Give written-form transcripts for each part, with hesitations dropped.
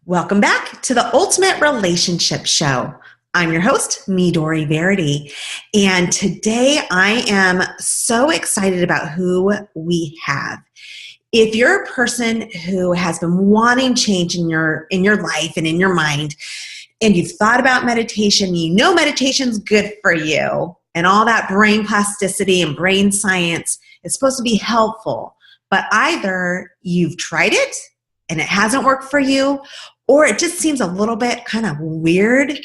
Welcome back to the Ultimate Relationship Show. I'm your host, Midori, Verity, and today I am so excited about who we have. If you're a person who has been wanting change in your life and in your mind, and you've thought about meditation, you know meditation's good for you, and all that brain plasticity and brain science is supposed to be helpful, but either you've tried it and it hasn't worked for you, or it just seems a little bit kind of weird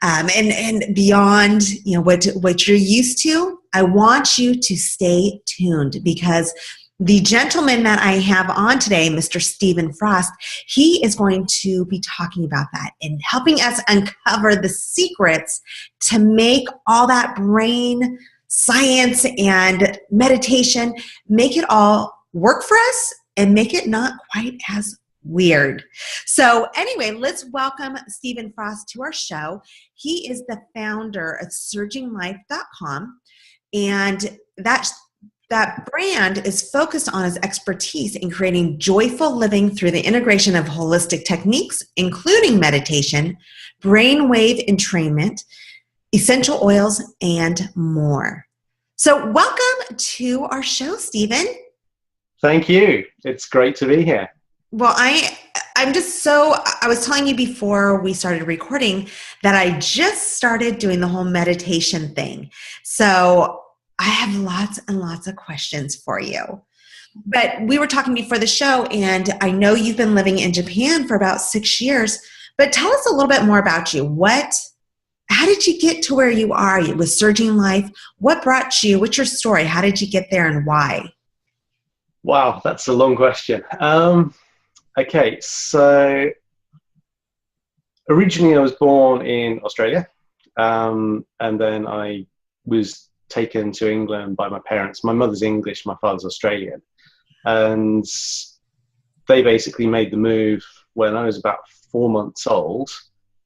and beyond what you're used to, I want you to stay tuned because the gentleman that I have on today, Mr. Stephen Frost, he is going to be talking about that and helping us uncover the secrets to make all that brain science and meditation, make it all work for us and make it not quite as weird. So anyway, let's welcome Stephen Frost to our show. He is the founder of surginglife.com, and that brand is focused on his expertise in creating joyful living through the integration of holistic techniques, including meditation, brainwave entrainment, essential oils, and more. So welcome to our show, Stephen. Thank you. It's great to be here. Well, I was telling you before we started recording that I just started doing the whole meditation thing. So I have lots and lots of questions for you. But we were talking before the show, and I know you've been living in Japan for about 6 years, but tell us a little bit more about you. How did you get to where you are with Surging Life? What's your story? How did you get there and why? Wow, that's a long question. Okay, so originally I was born in Australia, and then I was taken to England by my parents. My mother's English, my father's Australian, and they basically made the move when I was about 4 months old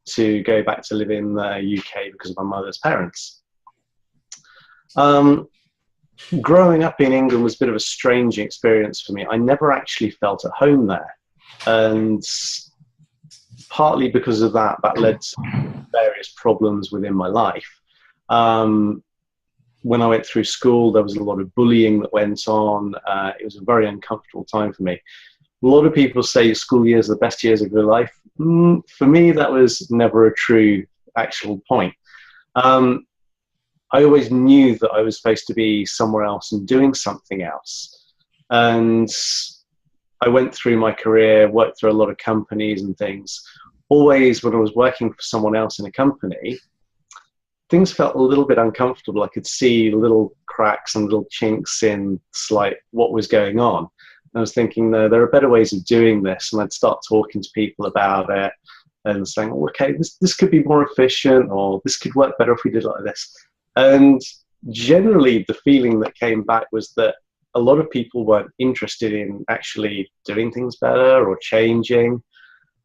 to go back to live in the UK because of my mother's parents. Growing up in England was a bit of a strange experience for me. I never actually felt at home there. And partly because of that led to various problems within my life. When I went through school, there was a lot of bullying that went on. It was a very uncomfortable time for me. A lot of people say school years are the best years of your life. For me, that was never a true actual point. I always knew that I was supposed to be somewhere else and doing something else. And I went through my career, worked through a lot of companies and things. Always when I was working for someone else in a company, things felt a little bit uncomfortable. I could see little cracks and little chinks in what was going on. And I was thinking, no, there are better ways of doing this. And I'd start talking to people about it and saying, oh, okay, this could be more efficient, or this could work better if we did it like this. And generally the feeling that came back was that a lot of people weren't interested in actually doing things better or changing.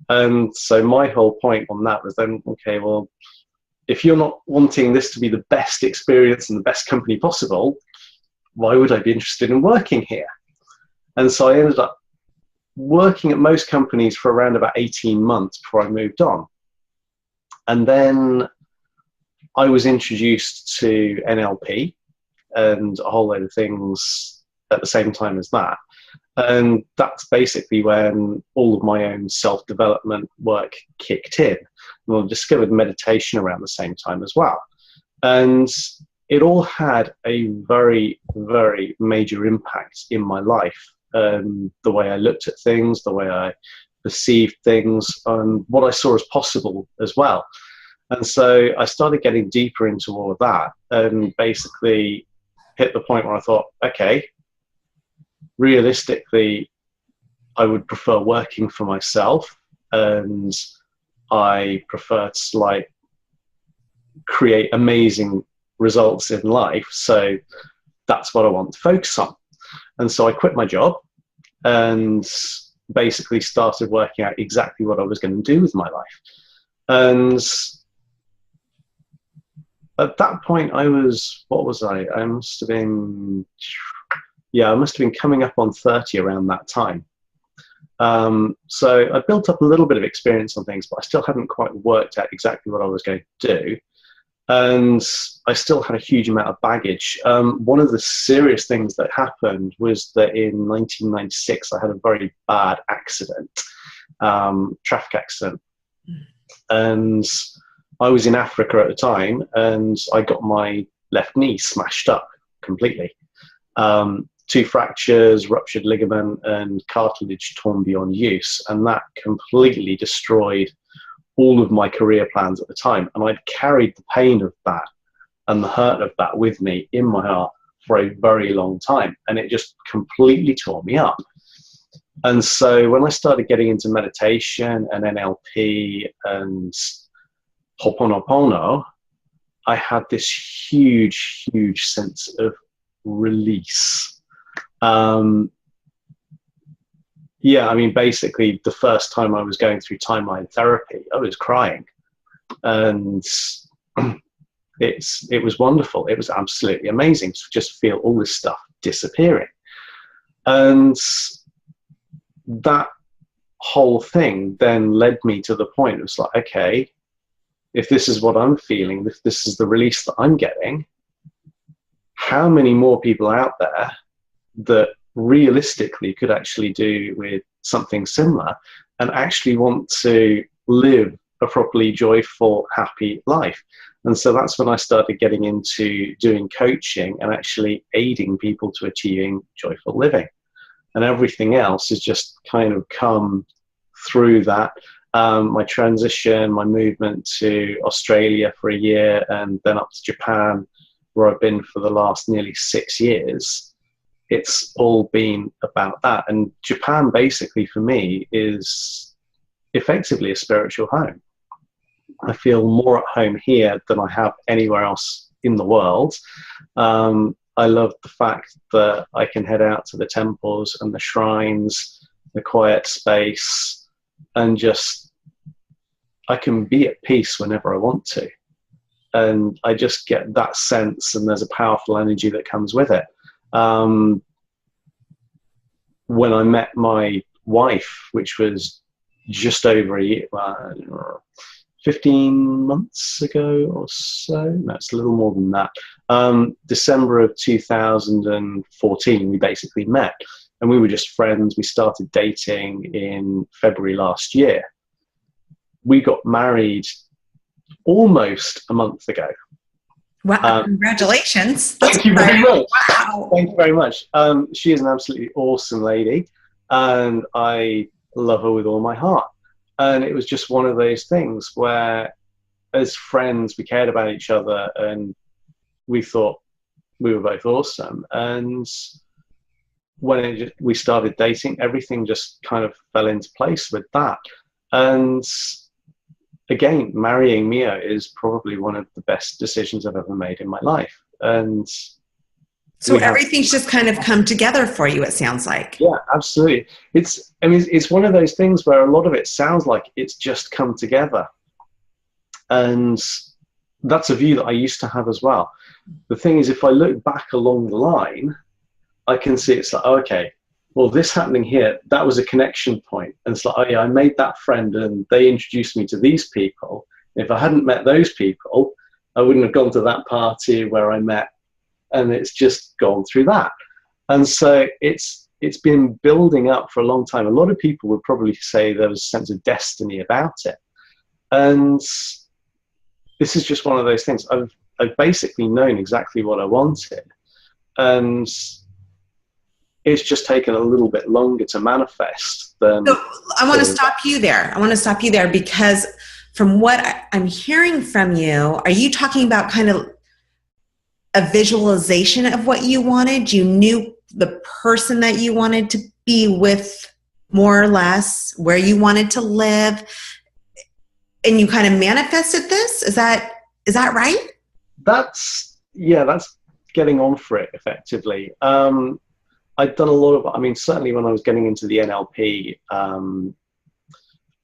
And so my whole point on that was then, okay, well, if you're not wanting this to be the best experience and the best company possible, why would I be interested in working here? And so I ended up working at most companies for around about 18 months before I moved on. And then I was introduced to NLP and a whole load of things at the same time as that. And that's basically when all of my own self-development work kicked in. And I discovered meditation around the same time as well. And it all had a very, very major impact in my life. The way I looked at things, the way I perceived things, and what I saw as possible as well. And so I started getting deeper into all of that and basically hit the point where I thought, okay, realistically, I would prefer working for myself, and I prefer to create amazing results in life. So that's what I want to focus on. And so I quit my job and basically started working out exactly what I was going to do with my life. And at that point, I must have been coming up on 30 around that time. So I built up a little bit of experience on things, but I still hadn't quite worked out exactly what I was going to do. And I still had a huge amount of baggage. One of the serious things that happened was that in 1996, I had a very bad accident, traffic accident. And I was in Africa at the time, and I got my left knee smashed up completely. 2 fractures, ruptured ligament, and cartilage torn beyond use. And that completely destroyed all of my career plans at the time. And I'd carried the pain of that and the hurt of that with me in my heart for a very long time. And it just completely tore me up. And so when I started getting into meditation and NLP and Ho'oponopono, I had this huge, huge sense of release. Yeah, I mean, basically, the first time I was going through timeline therapy, I was crying, and it was wonderful. It was absolutely amazing to just feel all this stuff disappearing, and that whole thing then led me to the point. It was like, okay, if this is what I'm feeling, if this is the release that I'm getting, how many more people out there that realistically could actually do with something similar and actually want to live a properly joyful, happy life? And so that's when I started getting into doing coaching and actually aiding people to achieving joyful living. And everything else has just kind of come through that. My transition, my movement to Australia for a year, and then up to Japan, where I've been for the last nearly 6 years. It's all been about that. And Japan, basically, for me, is effectively a spiritual home. I feel more at home here than I have anywhere else in the world. I love the fact that I can head out to the temples and the shrines, the quiet space, and just, I can be at peace whenever I want to. And I just get that sense, and there's a powerful energy that comes with it. When I met my wife, which was just over a year, 15 months ago or so, no, it's a little more than that. December of 2014, we basically met, and we were just friends. We started dating in February last year. We got married almost a month ago. Wow, congratulations. Thank you very much. Wow. Thank you very much. She is an absolutely awesome lady, and I love her with all my heart. And it was just one of those things where, as friends, we cared about each other, and we thought we were both awesome. And when we started dating, everything just kind of fell into place with that. And again, marrying Mia is probably one of the best decisions I've ever made in my life. And so everything's just kind of come together for you, it sounds like. Yeah, absolutely. It's one of those things where a lot of it sounds like it's just come together. And that's a view that I used to have as well. The thing is, if I look back along the line, I can see it's like, oh, okay, well, this happening here, that was a connection point. And it's like, oh yeah, I made that friend and they introduced me to these people. If I hadn't met those people, I wouldn't have gone to that party where I met. And it's just gone through that. And so it's been building up for a long time. A lot of people would probably say there was a sense of destiny about it. And this is just one of those things. I've basically known exactly what I wanted. And it's just taken a little bit longer to manifest than... So I want to stop you there. Because from what I'm hearing from you, are you talking about kind of a visualization of what you wanted? You knew the person that you wanted to be with, more or less, where you wanted to live, and you kind of manifested this? Is that right? That's getting on for it effectively. I'd done a lot of, certainly when I was getting into the NLP,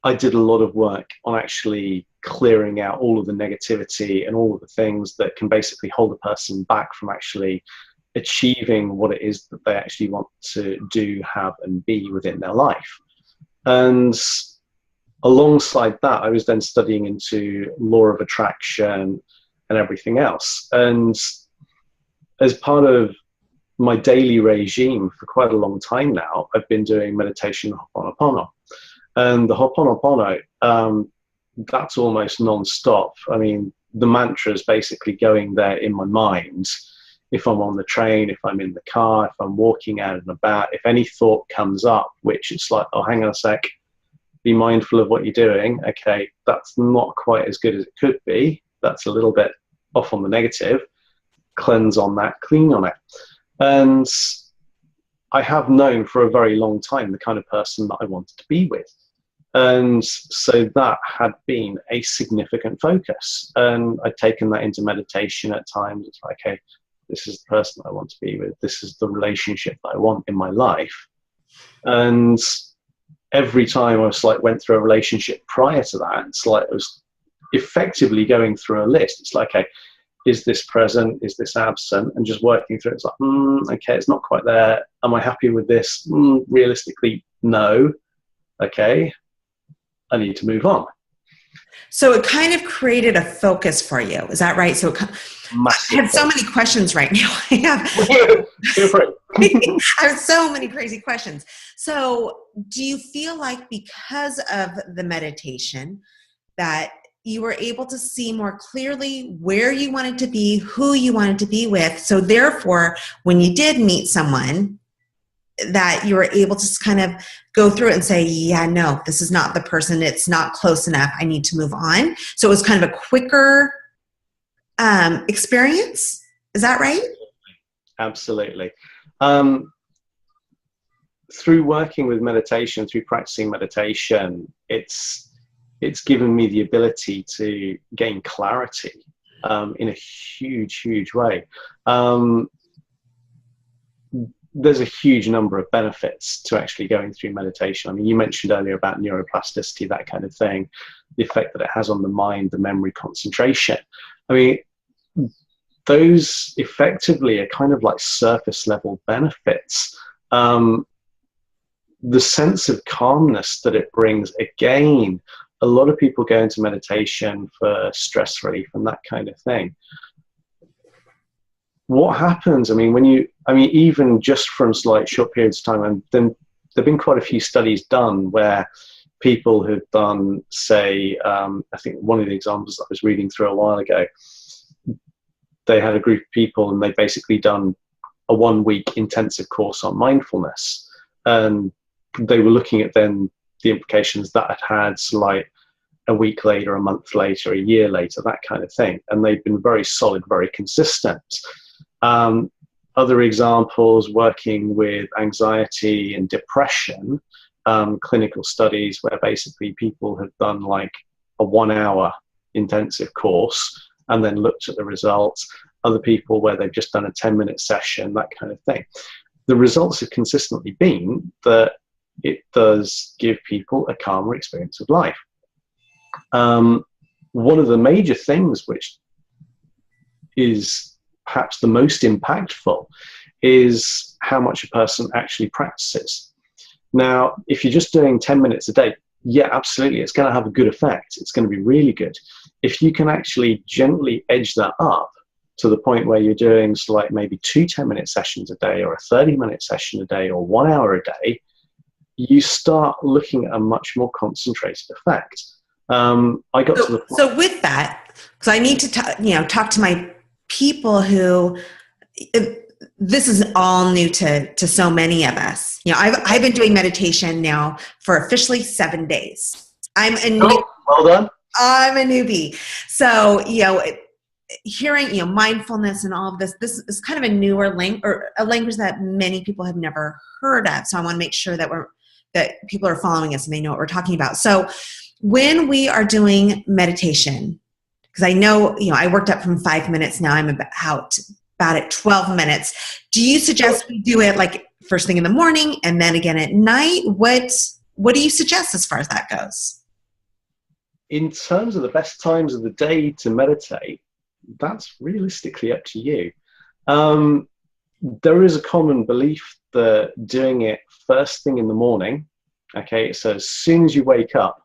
I did a lot of work on actually clearing out all of the negativity and all of the things that can basically hold a person back from actually achieving what it is that they actually want to do, have, and be within their life. And alongside that, I was then studying into law of attraction and everything else. And as part of my daily regime for quite a long time now, I've been doing meditation Ho'oponopono. And the Ho'oponopono, that's almost non-stop. I mean, the mantra is basically going there in my mind. If I'm on the train, if I'm in the car, if I'm walking out and about, if any thought comes up, which it's like, oh, hang on a sec, be mindful of what you're doing. Okay, that's not quite as good as it could be. That's a little bit off on the negative. Cleanse on that, clean on it. And I have known for a very long time the kind of person that I wanted to be with. And so that had been a significant focus. And I'd taken that into meditation at times. It's like, okay, this is the person I want to be with. This is the relationship that I want in my life. And every time I was like, went through a relationship prior to that, it's like I was effectively going through a list. It's like, okay, is this present? Is this absent? And just working through it. It's like, okay, it's not quite there. Am I happy with this? Realistically, no. Okay, I need to move on. So it kind of created a focus for you. Is that right? So I have so many questions right now. I have so many crazy questions. So do you feel like because of the meditation that you were able to see more clearly where you wanted to be, who you wanted to be with? So therefore, when you did meet someone, that you were able to kind of go through it and say, yeah, no, this is not the person. It's not close enough. I need to move on. So it was kind of a quicker experience. Is that right? Absolutely. Through working with meditation, through practicing meditation, it's given me the ability to gain clarity in a huge, huge way. There's a huge number of benefits to actually going through meditation. I mean, you mentioned earlier about neuroplasticity, that kind of thing, the effect that it has on the mind, the memory, concentration. I mean, those effectively are kind of like surface level benefits. The sense of calmness that it brings, again, a lot of people go into meditation for stress relief and that kind of thing. What happens, even just from like short periods of time, and then there've been quite a few studies done where people have done, say, I think one of the examples that I was reading through a while ago, they had a group of people and they basically done a 1 week intensive course on mindfulness. And they were looking at then the implications that it had, like a week later, a month later, a year later, that kind of thing. And they've been very solid, very consistent. Other examples, working with anxiety and depression, clinical studies where basically people have done like a 1 hour intensive course and then looked at the results. Other people where they've just done a 10-minute session, that kind of thing. The results have consistently been that it does give people a calmer experience of life. One of the major things which is perhaps the most impactful is how much a person actually practices. Now, if you're just doing 10 minutes a day, yeah, absolutely, it's going to have a good effect. It's going to be really good. If you can actually gently edge that up to the point where you're doing like maybe 2 10-minute sessions a day or a 30-minute session a day or 1 hour a day, you start looking at a much more concentrated effect. I got to the point. So with that, because I need to talk to my people who this is all new to so many of us. I've been doing meditation now for officially 7 days. Well done. I'm a newbie. So, hearing, mindfulness and all of this is kind of a newer a language that many people have never heard of. So I want to make sure that people are following us and they know what we're talking about. So when we are doing meditation, because I know, I worked up from 5 minutes. Now I'm about at 12 minutes. Do you suggest we do it like first thing in the morning and then again at night? What do you suggest as far as that goes? In terms of the best times of the day to meditate, that's realistically up to you. There is a common belief that doing it first thing in the morning Okay, so as soon as you wake up,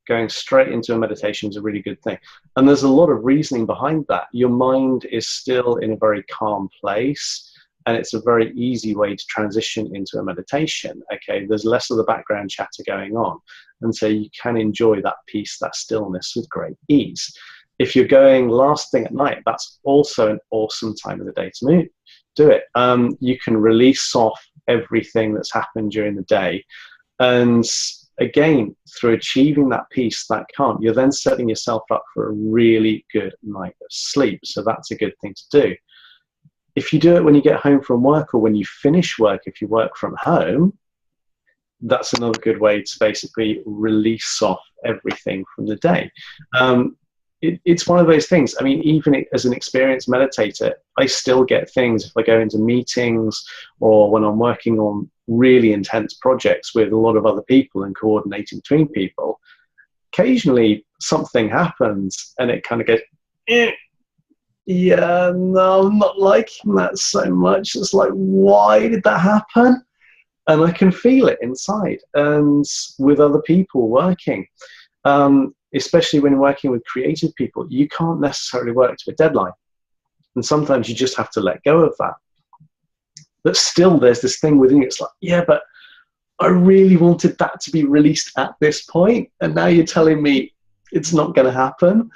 going straight into a meditation is a really good thing. And there's a lot of reasoning behind that. Your mind is still in a very calm place, and it's a very easy way to transition into a meditation. Okay, there's less of the background chatter going on, and so you can enjoy that peace, that stillness with great ease. If you're going last thing at night, that's also an awesome time of the day to do it. You can release off everything that's happened during the day, and again, through achieving that peace, that calm, you're then setting yourself up for a really good night of sleep. So that's a good thing to do. If you do it when you get home from work, or when you finish work, if you work from home, that's another good way to basically release off everything from the day. It's one of those things. I mean, even as an experienced meditator, I still get things if I go into meetings or when I'm working on really intense projects with a lot of other people and coordinating between people. Occasionally something happens and it kind of goes, yeah, no, I'm not liking that so much. It's like, why did that happen? And I can feel it inside. And with other people working, especially when working with creative people, you can't necessarily work to a deadline. And sometimes you just have to let go of that. But still, there's this thing within you. It's like, yeah, but I really wanted that to be released at this point. And now you're telling me it's not going to happen.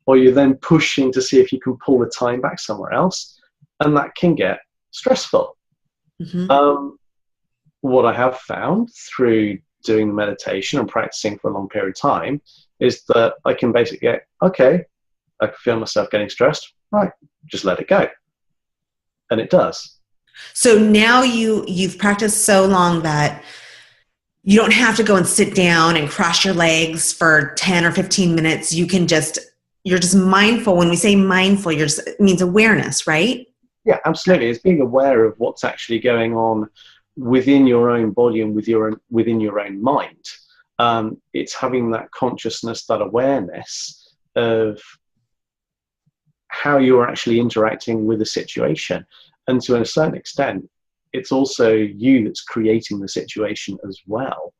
Or you're then pushing to see if you can pull the time back somewhere else. And that can get stressful. Mm-hmm. What I have found through doing meditation and practicing for a long period of time is that I can basically go, okay, I can feel myself getting stressed. Right, just let it go. And it does. So now you've practiced so long that you don't have to go and sit down and cross your legs for 10 or 15 minutes. You're just mindful. When we say mindful, it means awareness, right? Yeah, absolutely. It's being aware of what's actually going on within your own body and within your own mind. It's having that consciousness, that awareness of how you're actually interacting with the situation. And to a certain extent, it's also you that's creating the situation as well.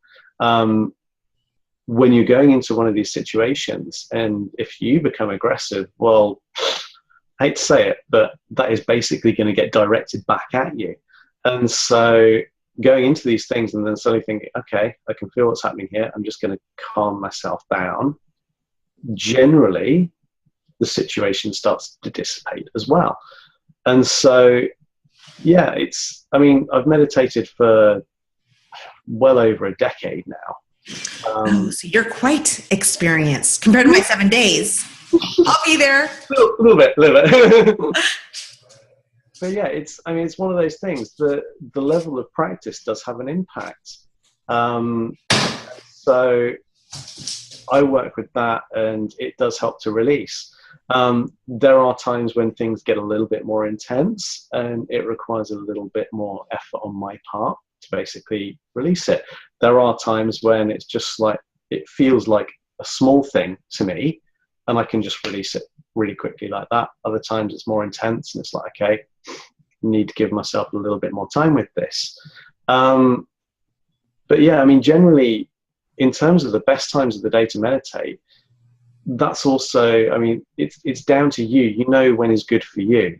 When you're going into one of these situations, and if you become aggressive, well, I hate to say it, but that is basically going to get directed back at you. And so going into these things and then suddenly thinking, okay, I can feel what's happening here. I'm just going to calm myself down. Generally, the situation starts to dissipate as well. And so, yeah, I've meditated for well over a decade now. So you're quite experienced compared to my 7 days. I'll be there. A little bit. But yeah, it's one of those things. The level of practice does have an impact. So I work with that, and it does help to release. There are times when things get a little bit more intense, and it requires a little bit more effort on my part to basically release it. There are times when it's just like, it feels like a small thing to me, and I can just release it really quickly like that. Other times it's more intense, and it's like, okay, I need to give myself a little bit more time with this. But yeah, generally, in terms of the best times of the day to meditate, that's also, it's down to you. You know when is good for you.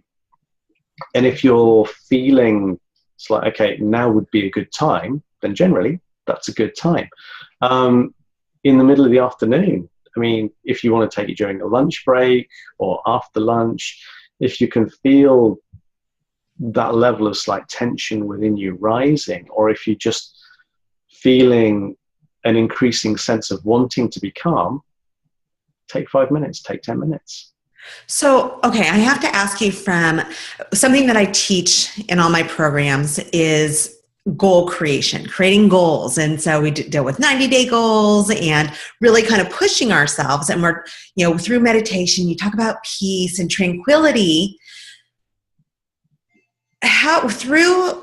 And if you're feeling it's like, okay, now would be a good time, then generally that's a good time. In the middle of the afternoon, if you want to take it during a lunch break or after lunch, if you can feel that level of slight tension within you rising, or if you're just feeling an increasing sense of wanting to be calm, take 5 minutes, take 10 minutes. So, okay, I have to ask you, from something that I teach in all my programs is goal creation, creating goals. And so we deal with 90-day goals and really kind of pushing ourselves. And we're, through meditation, you talk about peace and tranquility. How, through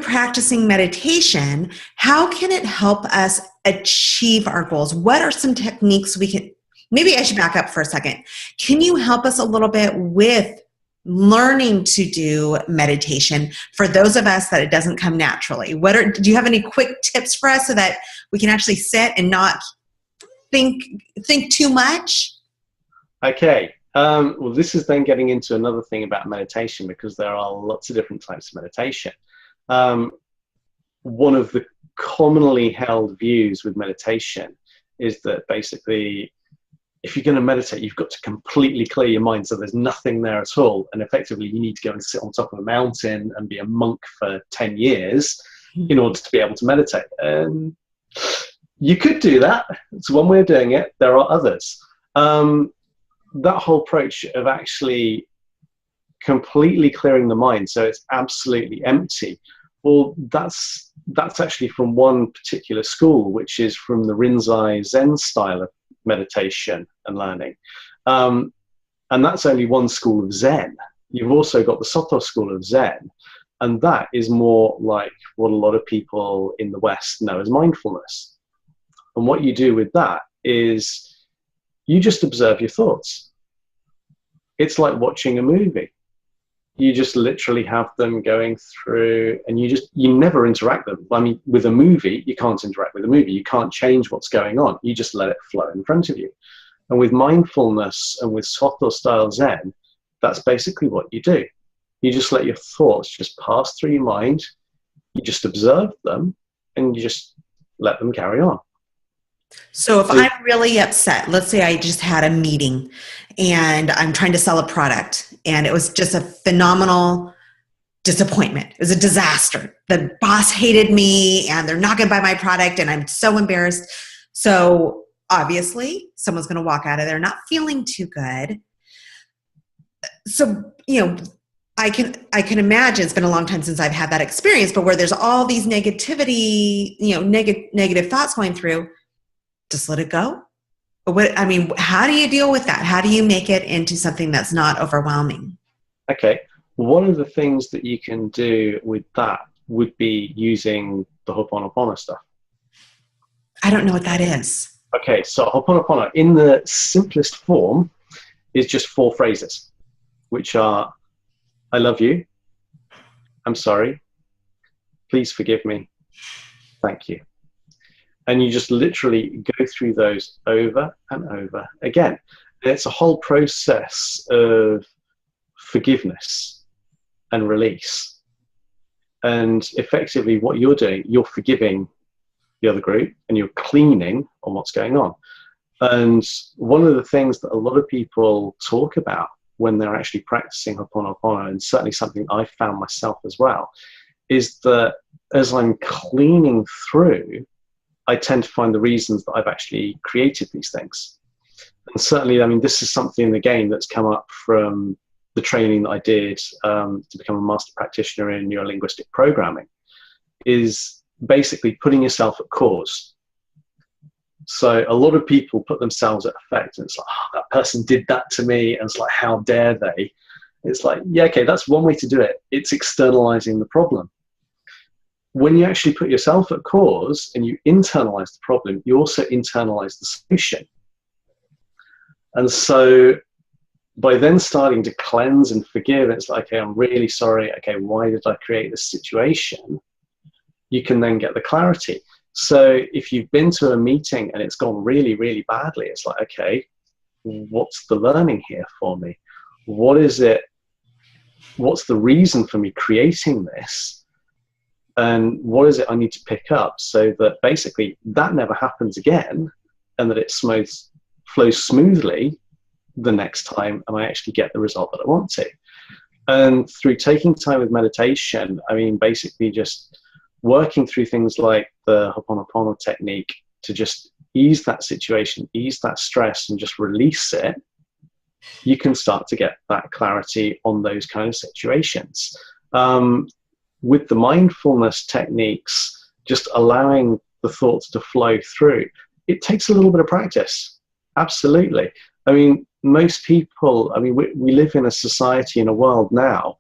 practicing meditation, how can it help us achieve our goals? What are some techniques we can, maybe I should back up for a second. Can you help us a little bit with learning to do meditation for those of us that it doesn't come naturally? Do you have any quick tips for us so that we can actually sit and not think too much? Okay. Well, this is then getting into another thing about meditation, because there are lots of different types of meditation. One of the commonly held views with meditation is that basically, if you're going to meditate, you've got to completely clear your mind so there's nothing there at all. And effectively, you need to go and sit on top of a mountain and be a monk for 10 years in order to be able to meditate. And you could do that. It's one way of doing it. There are others. That whole approach of actually completely clearing the mind so it's absolutely empty, well, that's actually from one particular school, which is from the Rinzai Zen style of meditation and learning. And that's only one school of Zen. You've also got the Soto school of Zen, and that is more like what a lot of people in the West know as mindfulness. And what you do with that is you just observe your thoughts. It's like watching a movie. You just literally have them going through, and you never interact them. I mean, with a movie, you can't interact with a movie. You can't change what's going on. You just let it flow in front of you. And with mindfulness and with Soto style Zen, that's basically what you do. You just let your thoughts just pass through your mind. You just observe them, and you just let them carry on. So if I'm really upset, let's say I just had a meeting and I'm trying to sell a product and it was just a phenomenal disappointment. It was a disaster. The boss hated me and they're not going to buy my product and I'm so embarrassed. So obviously someone's going to walk out of there not feeling too good. So, I can imagine, it's been a long time since I've had that experience, but where there's all these negativity, negative thoughts going through, just let it go. How do you deal with that? How do you make it into something that's not overwhelming? Okay. One of the things that you can do with that would be using the Ho'oponopono stuff. I don't know what that is. Okay. So Ho'oponopono, in the simplest form, is just 4 phrases, which are, I love you. I'm sorry. Please forgive me. Thank you. And you just literally go through those over and over again. And it's a whole process of forgiveness and release. And effectively what you're doing, you're forgiving the other group and you're cleaning on what's going on. And one of the things that a lot of people talk about when they're actually practicing Ho'oponopono, and certainly something I found myself as well, is that as I'm cleaning through, I tend to find the reasons that I've actually created these things. And certainly, this is something, again, that's come up from the training that I did to become a master practitioner in neurolinguistic programming, is basically putting yourself at cause. So a lot of people put themselves at effect, and it's like, oh, that person did that to me, and it's like, how dare they? It's like, yeah, okay, that's one way to do it. It's externalizing the problem. When you actually put yourself at cause and you internalize the problem, you also internalize the solution. And so by then starting to cleanse and forgive, it's like, okay, I'm really sorry. Okay, why did I create this situation? You can then get the clarity. So if you've been to a meeting and it's gone really, really badly, it's like, okay, what's the learning here for me? What is it? What's the reason for me creating this? And what is it I need to pick up so that basically that never happens again, and that it flows smoothly the next time, and I actually get the result that I want to. And through taking time with meditation, basically just working through things like the Ho'oponopono technique to just ease that situation, ease that stress, and just release it, you can start to get that clarity on those kind of situations. With the mindfulness techniques, just allowing the thoughts to flow through, it takes a little bit of practice. Absolutely. Most people, we live in a society, in a world now,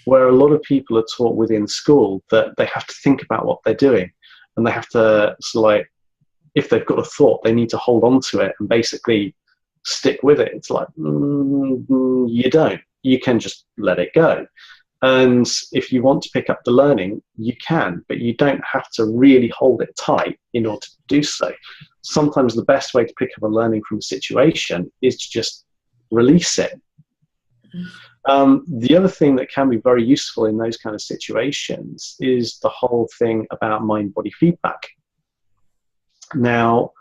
where a lot of people are taught within school that they have to think about what they're doing, and they have to, if they've got a thought, they need to hold on to it and basically stick with it. It's like, you don't. you can just let it go. And if you want to pick up the learning, you can, but you don't have to really hold it tight in order to do so. Sometimes the best way to pick up a learning from a situation is to just release it. The other thing that can be very useful in those kind of situations is the whole thing about mind-body feedback. Now,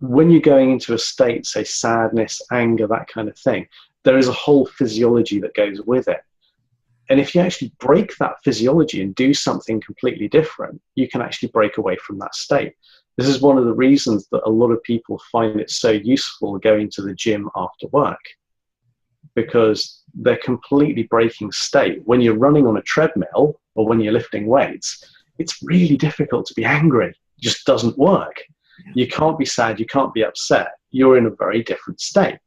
when you're going into a state, say sadness, anger, that kind of thing, there is a whole physiology that goes with it. And if you actually break that physiology and do something completely different, you can actually break away from that state. This is one of the reasons that a lot of people find it so useful going to the gym after work, because they're completely breaking state. When you're running on a treadmill or when you're lifting weights, it's really difficult to be angry. It just doesn't work. You can't be sad, you can't be upset. You're in a very different state.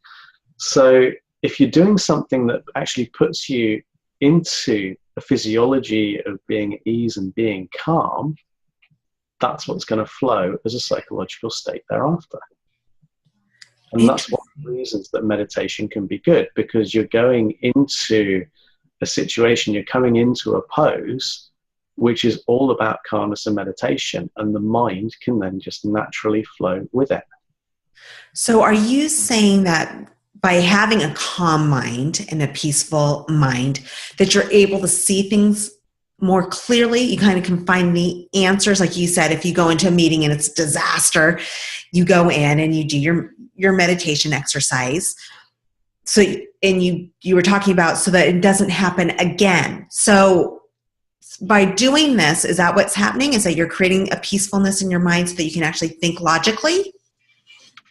So if you're doing something that actually puts you into a physiology of being at ease and being calm, that's what's going to flow as a psychological state thereafter. And that's one of the reasons that meditation can be good, because you're going into a situation, you're coming into a pose which is all about calmness and meditation, and the mind can then just naturally flow with it. So are you saying that by having a calm mind and a peaceful mind, that you're able to see things more clearly? You kind of can find the answers. Like you said, if you go into a meeting and it's a disaster, you go in and you do your meditation exercise. So, and you were talking about so that it doesn't happen again. So by doing this, is that what's happening? Is that you're creating a peacefulness in your mind so that you can actually think logically?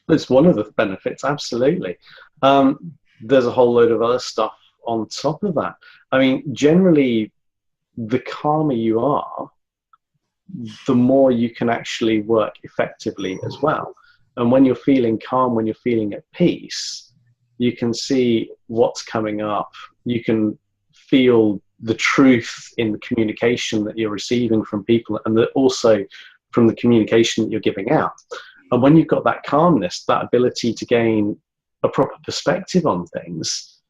It's one of the benefits, absolutely. There's a whole load of other stuff on top of that. I mean, generally, the calmer you are, the more you can actually work effectively as well. And when you're feeling calm, when you're feeling at peace, you can see what's coming up. You can feel the truth in the communication that you're receiving from people, and also from the communication that you're giving out. And when you've got that calmness, that ability to gain a proper perspective on things,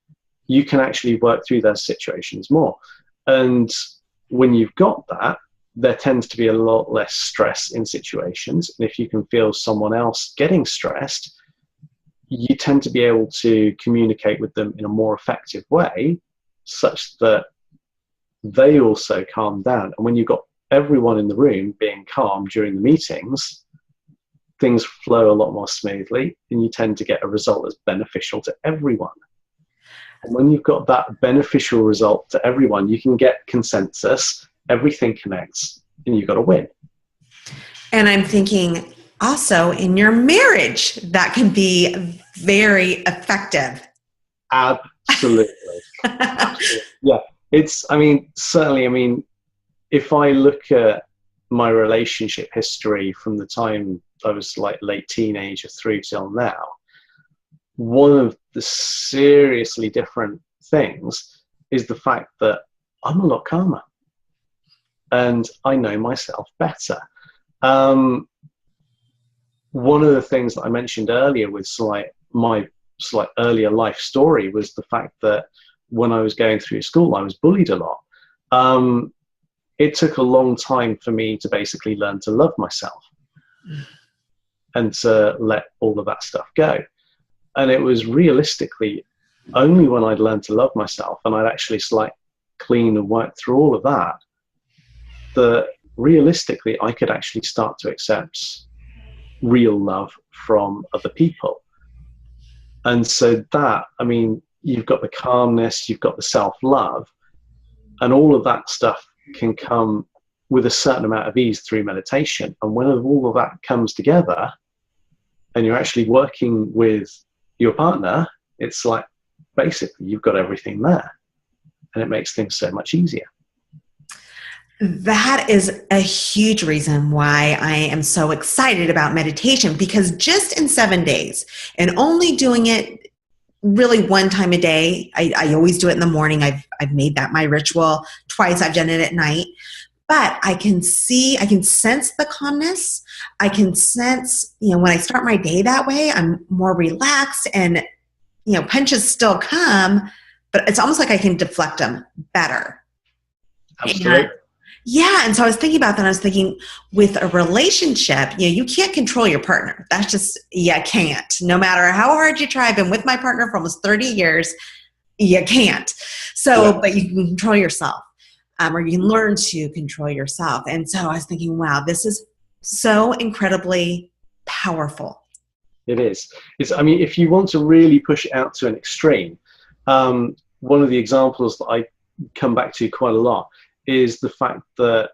you can actually work through those situations more. And when you've got that, there tends to be a lot less stress in situations. And if you can feel someone else getting stressed, you tend to be able to communicate with them in a more effective way, such that they also calm down. And when you've got everyone in the room being calm during the meetings, things flow a lot more smoothly, and you tend to get a result that's beneficial to everyone. And when you've got that beneficial result to everyone, you can get consensus, everything connects, and you've got a win. And I'm thinking also in your marriage, that can be very effective. Absolutely. Absolutely. Yeah. Certainly, if I look at my relationship history from the time I was like late teenager through till now, one of the seriously different things is the fact that I'm a lot calmer and I know myself better. One of the things that I mentioned earlier with my earlier life story was the fact that when I was going through school, I was bullied a lot. It took a long time for me to basically learn to love myself and to let all of that stuff go. And it was realistically only when I'd learned to love myself and I'd actually clean and work through all of that, that realistically I could actually start to accept real love from other people. And so that, you've got the calmness, you've got the self-love, and all of that stuff can come with a certain amount of ease through meditation. And when all of that comes together and you're actually working with your partner, it's like basically you've got everything there, and it makes things so much easier. That is a huge reason why I am so excited about meditation, because just in 7 days and only doing it really one time a day, I always do it in the morning. I've made that my ritual. Twice I've done it at night. But I can sense the calmness. I can sense, when I start my day that way, I'm more relaxed, and, punches still come, but it's almost like I can deflect them better. Absolutely. And, yeah. And so I was thinking about that. I was thinking with a relationship, you can't control your partner. That's just, you can't. No matter how hard you try. I've been with my partner for almost 30 years. You can't. So, yeah. But you can control yourself, or you can learn to control yourself. And so I was thinking, wow, this is so incredibly powerful. It is. If you want to really push it out to an extreme, one of the examples that I come back to quite a lot is the fact that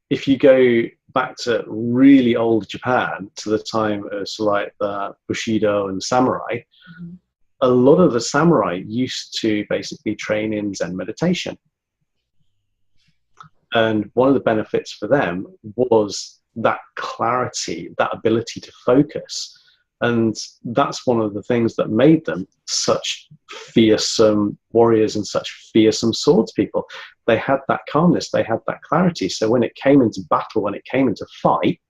if you go back to really old Japan, to the time of like the Bushido and samurai, mm-hmm. a lot of the samurai used to basically train in Zen meditation. And one of the benefits for them was that clarity, that ability to focus. And that's one of the things that made them such fearsome warriors and such fearsome swords people. They had that calmness, they had that clarity. So when it came into battle, when it came into fight,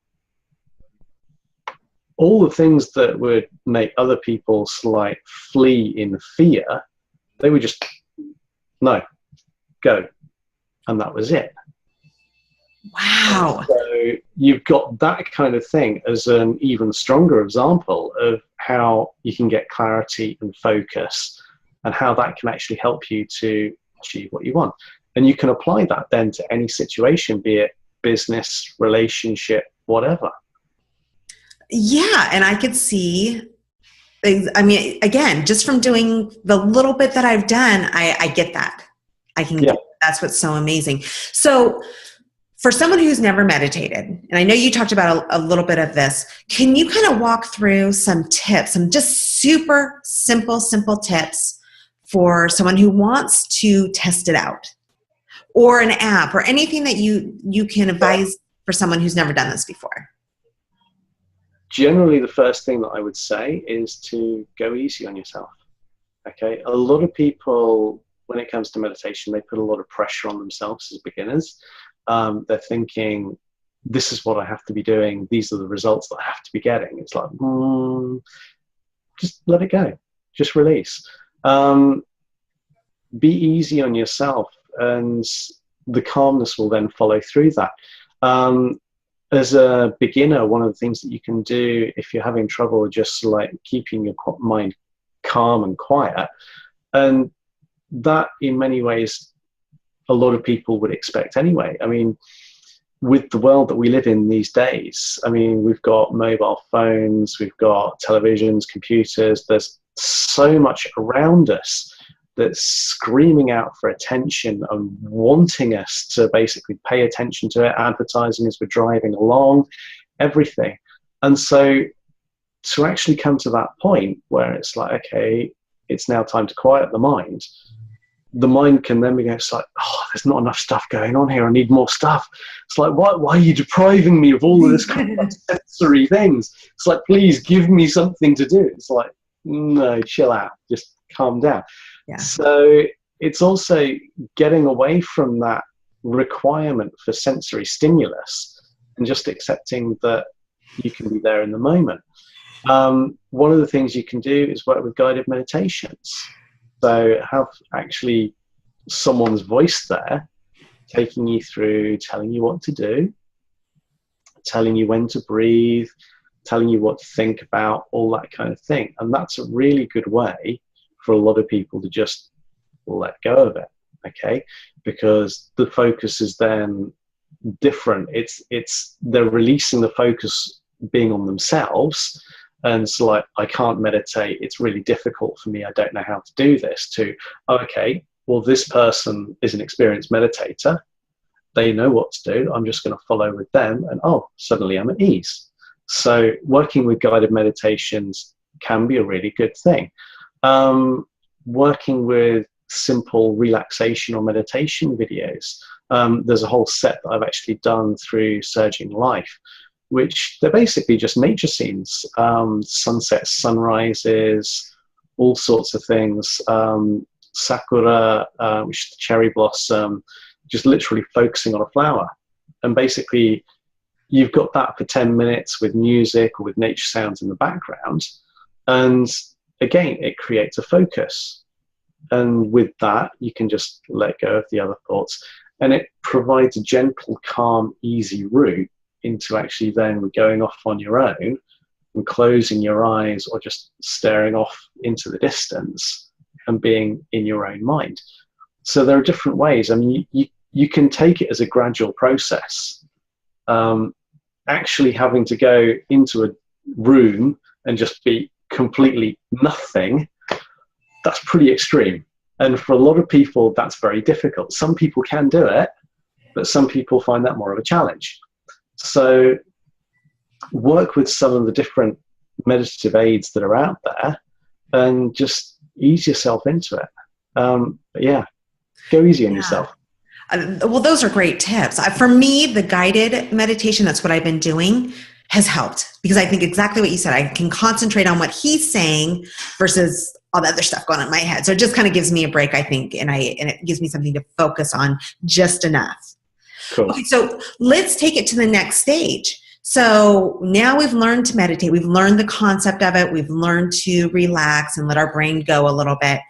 all the things that would make other people flee in fear, they would just, no, go. And that was it. Wow. So you've got that kind of thing as an even stronger example of how you can get clarity and focus, and how that can actually help you to achieve what you want. And you can apply that then to any situation, be it business, relationship, whatever. Yeah. And I could see, again, just from doing the little bit that I've done, I get that. That's what's so amazing. So for someone who's never meditated, and I know you talked about a little bit of this, can you kind of walk through some tips, some just super simple tips for someone who wants to test it out, or an app, or anything that you can advise for someone who's never done this before? Generally, the first thing that I would say is to go easy on yourself. Okay, a lot of people, when it comes to meditation, they put a lot of pressure on themselves as beginners. They're thinking, this is what I have to be doing. These are the results that I have to be getting. It's like, just let it go. Just release. Be easy on yourself, and the calmness will then follow through that. As a beginner, one of the things that you can do if you're having trouble just keeping your mind calm and quiet, and that in many ways a lot of people would expect anyway. With the world that we live in these days, we've got mobile phones, we've got televisions, computers, there's so much around us that's screaming out for attention and wanting us to basically pay attention to it, advertising as we're driving along, everything. And so to actually come to that point where it's like, okay, it's now time to quiet the mind can then be going, it's like, oh, there's not enough stuff going on here. I need more stuff. It's like, why are you depriving me of all of this kind of sensory things? It's like, please give me something to do. It's like, no, chill out, just calm down. Yeah. So it's also getting away from that requirement for sensory stimulus and just accepting that you can be there in the moment. One of the things you can do is work with guided meditations. So have actually someone's voice there taking you through, telling you what to do, telling you when to breathe, telling you what to think about, all that kind of thing. And that's a really good way for a lot of people to just let go of it, okay? Because the focus is then different. They're releasing the focus being on themselves. And it's like, I can't meditate. It's really difficult for me. I don't know how to do this. To, okay, well, this person is an experienced meditator. They know what to do. I'm just going to follow with them. And suddenly I'm at ease. So working with guided meditations can be a really good thing. Working with simple relaxation or meditation videos. There's a whole set that I've actually done through Surging Life, which they're basically just nature scenes, sunsets, sunrises, all sorts of things. Sakura, which is the cherry blossom, just literally focusing on a flower. And basically, you've got that for 10 minutes with music or with nature sounds in the background. And again, it creates a focus. And with that, you can just let go of the other thoughts. And it provides a gentle, calm, easy route into actually then going off on your own and closing your eyes or just staring off into the distance and being in your own mind. So there are different ways. I mean, you can take it as a gradual process. Actually having to go into a room and just be completely nothing, that's pretty extreme. And for a lot of people, that's very difficult. Some people can do it, but some people find that more of a challenge. So work with some of the different meditative aids that are out there and just ease yourself into it. But yeah, go easy on yourself. Well, those are great tips. For me, the guided meditation, that's what I've been doing, has helped, because I think exactly what you said. I can concentrate on what he's saying versus all the other stuff going on in my head. So it just kind of gives me a break, I think, and it gives me something to focus on just enough. Cool. Okay, so let's take it to the next stage. So now we've learned to meditate. We've learned the concept of it. We've learned to relax and let our brain go a little bit.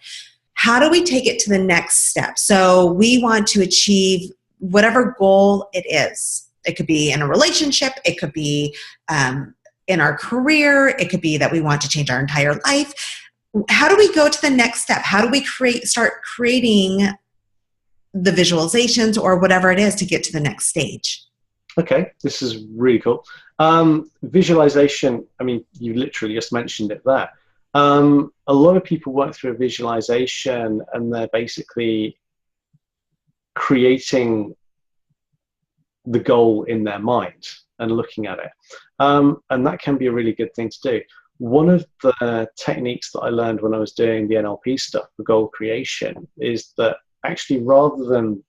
How do we take it to the next step? So we want to achieve whatever goal it is. It could be in a relationship. It could be in our career. It could be that we want to change our entire life. How do we go to the next step? How do we start creating the visualizations or whatever it is to get to the next stage? Okay, this is really cool. Visualization, I mean, you literally just mentioned it there. A lot of people work through a visualization and they're basically creating the goal in their mind and looking at it. And that can be a really good thing to do. One of the techniques that I learned when I was doing the NLP stuff, the goal creation, is that actually rather than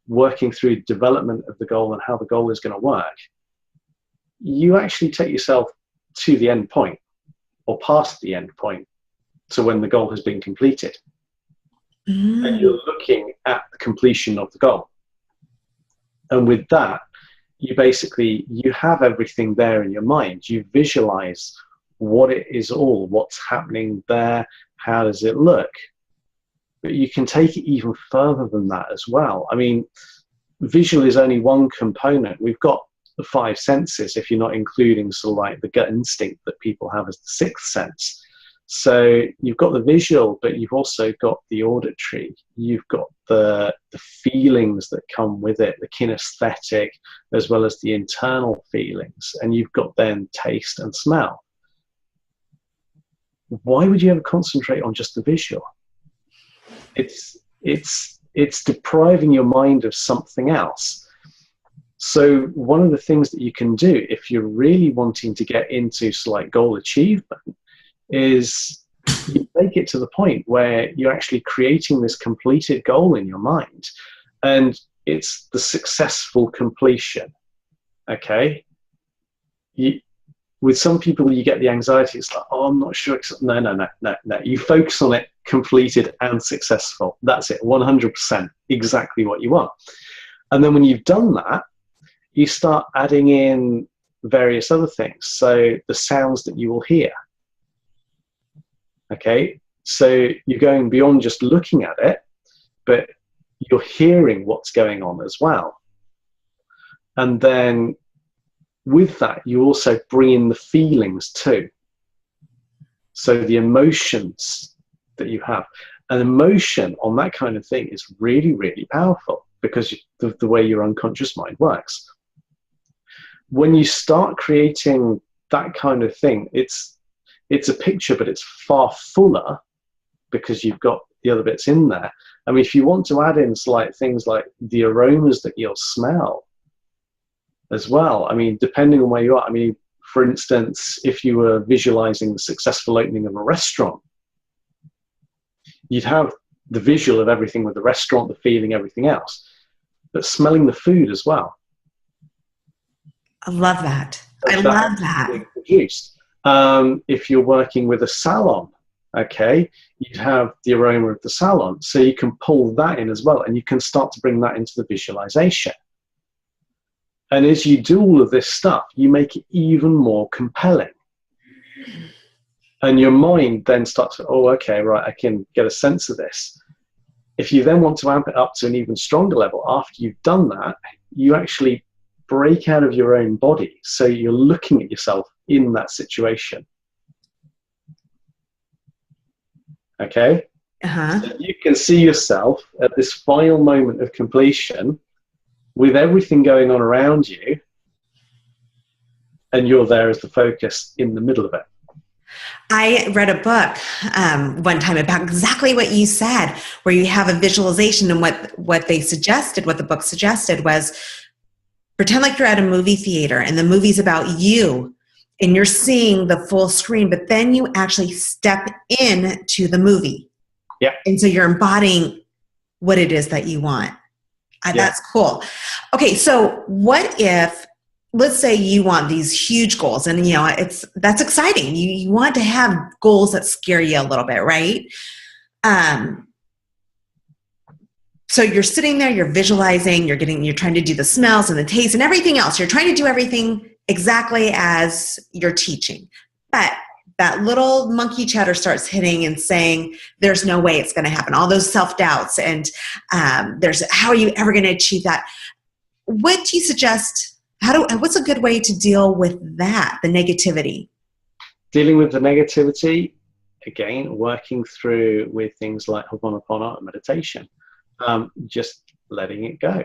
working through development of the goal and how the goal is going to work, you actually take yourself to the end point or past the end point to when the goal has been completed. And you're looking at the completion of the goal. And with that, you have everything there in your mind. You visualize what it is all, what's happening there, how does it look? But you can take it even further than that as well. I mean, visual is only one component. We've got the five senses, if you're not including sort of like the gut instinct that people have as the sixth sense. So you've got the visual, but you've also got the auditory. You've got the feelings that come with it, the kinesthetic, as well as the internal feelings. And you've got then taste and smell. Why would you ever concentrate on just the visual? It's depriving your mind of something else. So one of the things that you can do if you're really wanting to get into like goal achievement is you take it to the point where you're actually creating this completed goal in your mind, and it's the successful completion. Okay, with some people you get the anxiety. It's like, oh, I'm not sure. No. You focus on it, completed and successful. That's it, 100%, exactly what you want. And then when you've done that, you start adding in various other things. So the sounds that you will hear. Okay, so you're going beyond just looking at it, but you're hearing what's going on as well. And then with that, you also bring in the feelings too. So the emotions that you have. An emotion on that kind of thing is really, really powerful because of the way your unconscious mind works. When you start creating that kind of thing, it's a picture, but it's far fuller because you've got the other bits in there. I mean, if you want to add in things like the aromas that you'll smell as well, I mean, depending on where you are, I mean, for instance, if you were visualizing the successful opening of a restaurant, you'd have the visual of everything with the restaurant, the feeling, everything else, but smelling the food as well. I love that. I love that. Being produced. If you're working with a salon, okay, you'd have the aroma of the salon. So you can pull that in as well, and you can start to bring that into the visualization. And as you do all of this stuff, you make it even more compelling. And your mind then starts to, oh, okay, right, I can get a sense of this. If you then want to amp it up to an even stronger level, after you've done that, you actually break out of your own body. So you're looking at yourself in that situation. Okay? Uh-huh. So you can see yourself at this final moment of completion with everything going on around you, and you're there as the focus in the middle of it. I read a book one time about exactly what you said, where you have a visualization, and what the book suggested was pretend like you're at a movie theater and the movie's about you and you're seeing the full screen, but then you actually step into the movie. Yeah. And so you're embodying what it is that you want. That's cool. Okay, so what if, let's say you want these huge goals, and that's exciting. You want to have goals that scare you a little bit, right? So you're sitting there, you're visualizing, you're trying to do the smells and the taste and everything else. You're trying to do everything exactly as you're teaching. But that little monkey chatter starts hitting and saying, there's no way it's going to happen. All those self-doubts and how are you ever going to achieve that? What do you suggest? What's a good way to deal with that, the negativity? Dealing with the negativity, again, working through with things like Ho'oponopono and meditation. Just letting it go.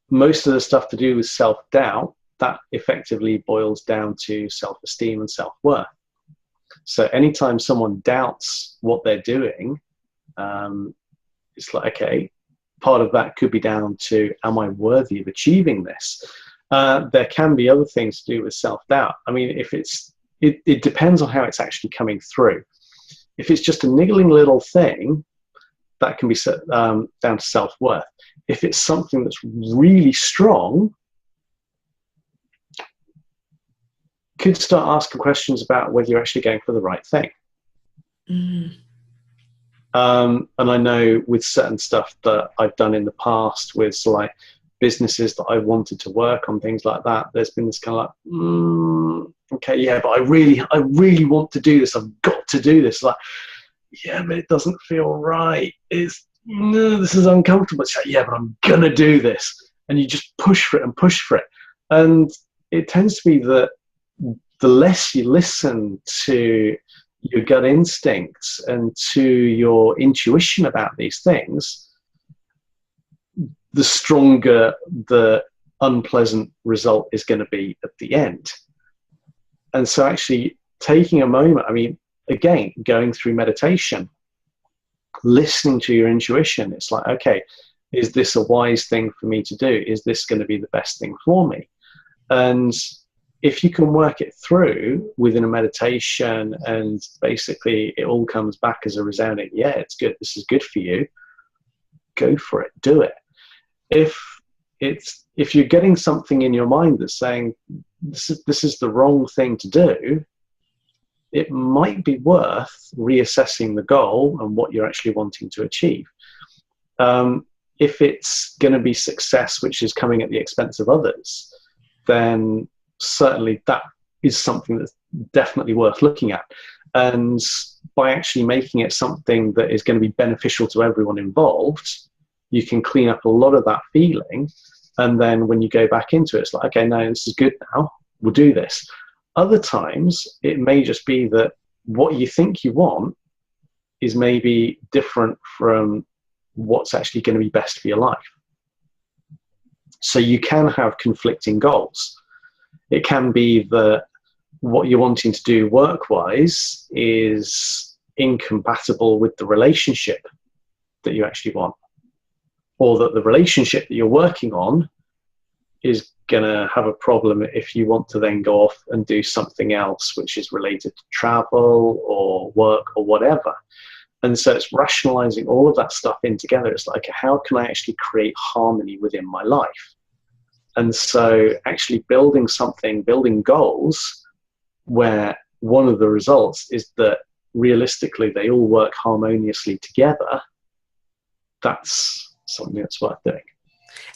Most of the stuff to do with self-doubt, that effectively boils down to self-esteem and self-worth. So anytime someone doubts what they're doing, it's like, okay, part of that could be down to, am I worthy of achieving this? There can be other things to do with self-doubt. I mean, it depends on how it's actually coming through. If it's just a niggling little thing, that can be set down to self-worth. If it's something that's really strong, could start asking questions about whether you're actually going for the right thing. Mm. And I know with certain stuff that I've done in the past with like businesses that I wanted to work on, things like that, there's been this kind of like, okay, yeah, but I really want to do this. I've got to do this. Like, yeah, but it doesn't feel right. No, this is uncomfortable. It's like, yeah, but I'm going to do this. And you just push for it and push for it. And it tends to be that the less you listen to your gut instincts and to your intuition about these things, the stronger the unpleasant result is going to be at the end. And so actually taking a moment, I mean, again, going through meditation, listening to your intuition, it's like, okay, is this a wise thing for me to do? Is this going to be the best thing for me? And if you can work it through within a meditation and basically it all comes back as a resounding, yeah, it's good, this is good for you, go for it, do it. If you're getting something in your mind that's saying this is the wrong thing to do, it might be worth reassessing the goal and what you're actually wanting to achieve. If it's going to be success which is coming at the expense of others, then certainly that is something that's definitely worth looking at. And by actually making it something that is going to be beneficial to everyone involved, you can clean up a lot of that feeling. And then when you go back into it, it's like, okay, no, this is good now, we'll do this. Other times, it may just be that what you think you want is maybe different from what's actually going to be best for your life. So you can have conflicting goals. It can be that what you're wanting to do work-wise is incompatible with the relationship that you actually want, or that the relationship that you're working on is going to have a problem if you want to then go off and do something else which is related to travel or work or whatever. And so it's rationalizing all of that stuff in together. It's like, how can I actually create harmony within my life? And so actually building goals where one of the results is that realistically they all work harmoniously together, that's something that's worth doing.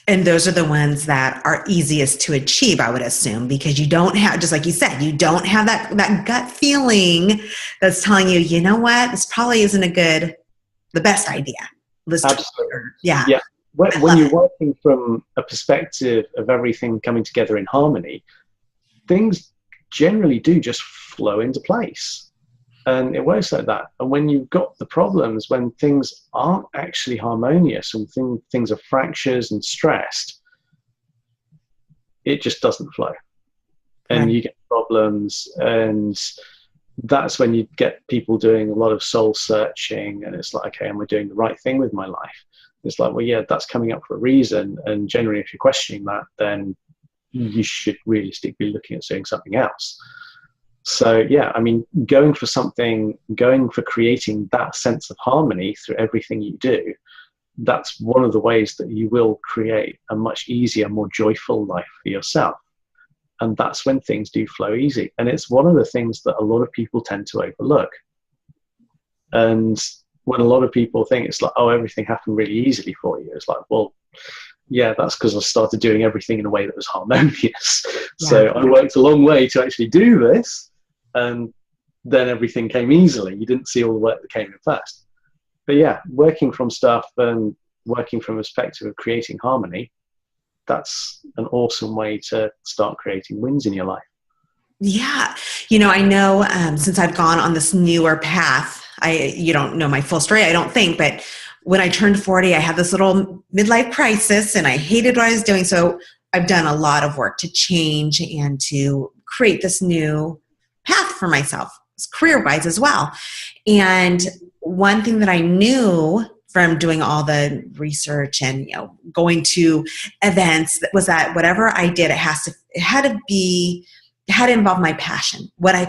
And those are the ones that are easiest to achieve, I would assume, because you don't have, just like you said, you don't have that gut feeling that's telling you, you know what, this probably isn't the best idea. Absolutely. Yeah. Yeah. I When love you're it. working from a perspective of everything coming together in harmony, things generally do just flow into place. And it works like that. And when you've got the problems, when things aren't actually harmonious and things are fractures and stressed, it just doesn't flow. And Right. you get problems. And that's when you get people doing a lot of soul searching. And it's like, okay, am I doing the right thing with my life? It's like, well, yeah, that's coming up for a reason. And generally, if you're questioning that, then you should realistically be looking at doing something else. So yeah, I mean, going for creating that sense of harmony through everything you do, that's one of the ways that you will create a much easier, more joyful life for yourself. And that's when things do flow easy. And it's one of the things that a lot of people tend to overlook. And when a lot of people think it's like, oh, everything happened really easily for you, it's like, well, yeah, that's because I started doing everything in a way that was harmonious. Yeah. So I worked a long way to actually do this, and then everything came easily. You didn't see all the work that came in first. But yeah, working from stuff and working from a perspective of creating harmony, that's an awesome way to start creating wins in your life. Yeah. I know since I've gone on this newer path, you don't know my full story, I don't think, but when I turned 40, I had this little midlife crisis and I hated what I was doing. So I've done a lot of work to change and to create this new path for myself, career-wise as well. And one thing that I knew from doing all the research and going to events was that whatever I did, it had to involve my passion, what I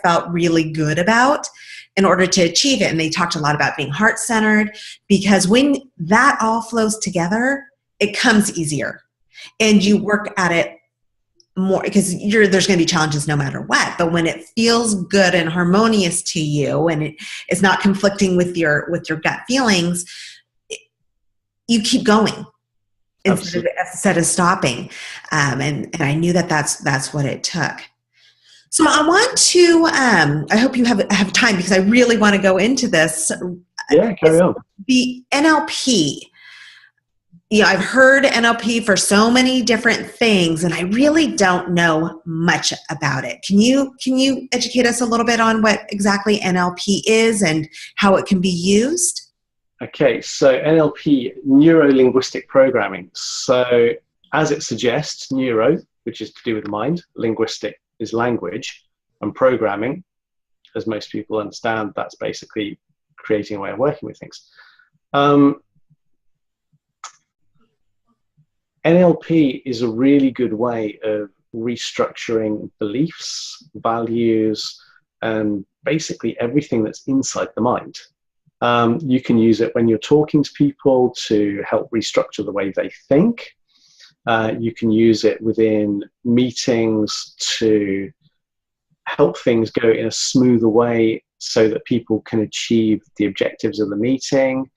felt really good about in order to achieve it. And they talked a lot about being heart-centered, because when that all flows together, it comes easier and you work at it more, because there's going to be challenges no matter what. But when it feels good and harmonious to you and it's not conflicting with your gut feelings, you keep going instead of stopping. And I knew that's what it took. So I want to, I hope you have time, because I really want to go into this. Yeah, carry on. The NLP. I've heard NLP for so many different things, and I really don't know much about it. Can you educate us a little bit on what exactly NLP is and how it can be used? Okay, so NLP, neuro-linguistic programming. So as it suggests, neuro, which is to do with the mind, linguistic is language, and programming, as most people understand, that's basically creating a way of working with things. NLP is a really good way of restructuring beliefs, values, and basically everything that's inside the mind. You can use it when you're talking to people to help restructure the way they think. You can use it within meetings to help things go in a smoother way so that people can achieve the objectives of the meeting.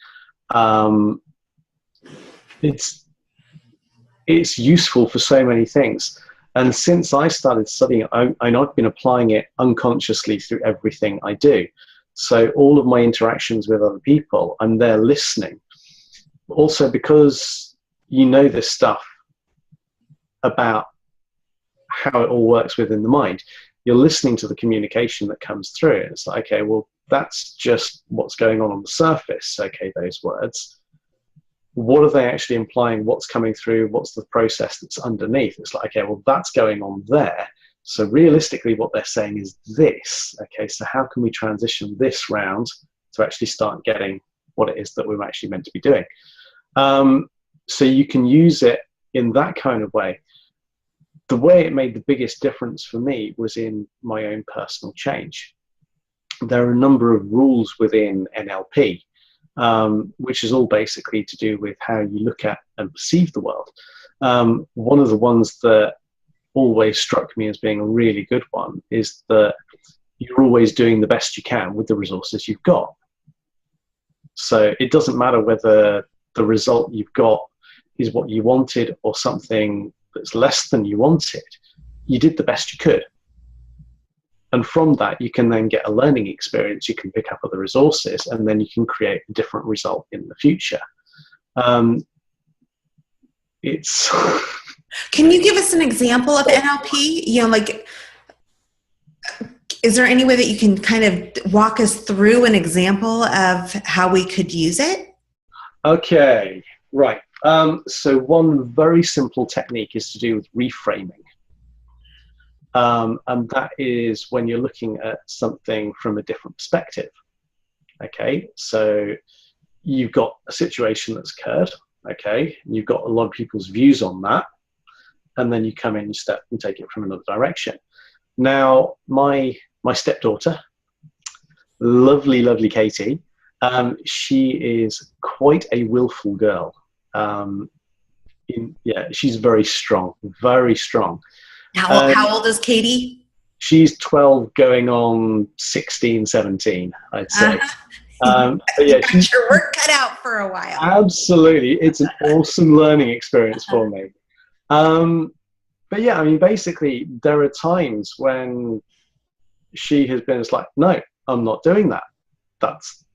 It's useful for so many things. And since I started studying it, I've been applying it unconsciously through everything I do. So all of my interactions with other people, I'm there listening. Also, because this stuff about how it all works within the mind, you're listening to the communication that comes through. It's like, okay, well, that's just what's going on the surface. Okay, those words. What are they actually implying? What's coming through? What's the process that's underneath? It's like, okay, well, that's going on there. So realistically, what they're saying is this. Okay, so how can we transition this round to actually start getting what it is that we're actually meant to be doing? So you can use it in that kind of way. The way it made the biggest difference for me was in my own personal change. There are a number of rules within NLP, which is all basically to do with how you look at and perceive the world. One of the ones that always struck me as being a really good one is that you're always doing the best you can with the resources you've got. So it doesn't matter whether the result you've got is what you wanted or something that's less than you wanted, you did the best you could. And from that, you can then get a learning experience, you can pick up other resources, and then you can create a different result in the future. It's Can you give us an example of NLP? You know, like, is there any way that you can kind of walk us through an example of how we could use it? Okay, right. So one very simple technique is to do with reframing. And that is when you're looking at something from a different perspective. Okay, so you've got a situation that's occurred. Okay, you've got a lot of people's views on that, and then you come in and step and take it from another direction. Now, my stepdaughter, lovely Katie, she is quite a willful girl. She's very strong, very strong. How old is Katie? She's 12 going on 16, 17, I'd say. But yeah, she's your work cut out for a while. Absolutely. It's an awesome learning experience for me. But yeah, I mean, basically, there are times when she has been, it's like, no, I'm not doing that.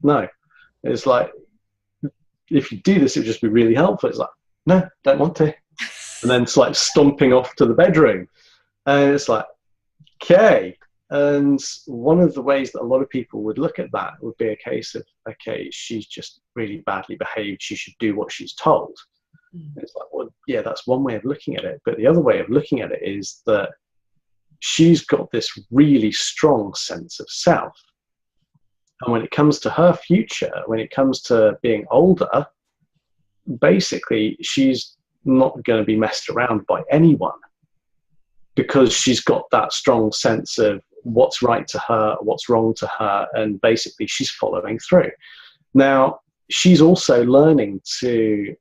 No. It's like, if you do this, it would just be really helpful. It's like, no, don't want to. And then it's like stomping off to the bedroom. And it's like, okay. And one of the ways that a lot of people would look at that would be a case of, okay, she's just really badly behaved. She should do what she's told. It's like, well, yeah, that's one way of looking at it. But the other way of looking at it is that she's got this really strong sense of self. And when it comes to her future, when it comes to being older, basically, she's not going to be messed around by anyone, because she's got that strong sense of what's right to her, what's wrong to her, and basically she's following through. Now, she's also learning to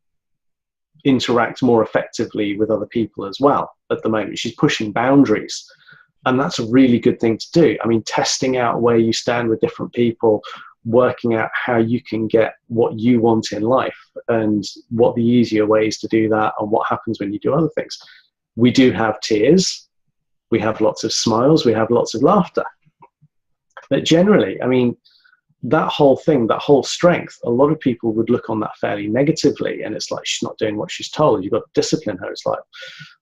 interact more effectively with other people as well at the moment. She's pushing boundaries, and that's a really good thing to do. I mean, testing out where you stand with different people, working out how you can get what you want in life, and what the easier ways to do that, and what happens when you do other things. We do have tears, we have lots of smiles, we have lots of laughter. But generally, I mean, that whole thing, that whole strength, a lot of people would look on that fairly negatively, and it's like, she's not doing what she's told, you've got to discipline her. It's like,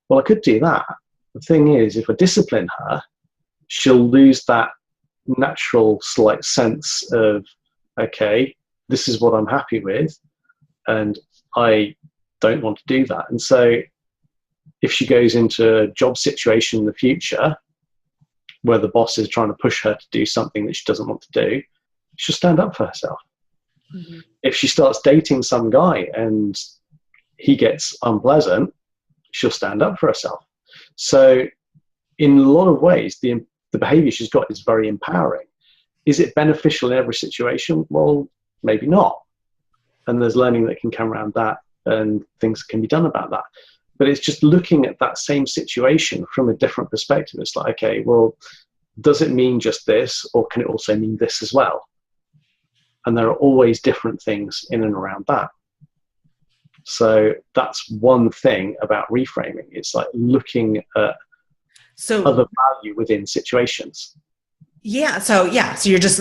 well, I could do that. The thing is, if I discipline her, she'll lose that natural slight sense of, okay, this is what I'm happy with, and I don't want to do that. And so if she goes into a job situation in the future where the boss is trying to push her to do something that she doesn't want to do, she'll stand up for herself. Mm-hmm. If she starts dating some guy and he gets unpleasant, she'll stand up for herself. So in a lot of ways, the behavior she's got is very empowering. Is it beneficial in every situation? Well, maybe not. And there's learning that can come around that, and things can be done about that. But it's just looking at that same situation from a different perspective. It's like, okay, well, does it mean just this, or can it also mean this as well? And there are always different things in and around that. So that's one thing about reframing. It's like looking at other value within situations. So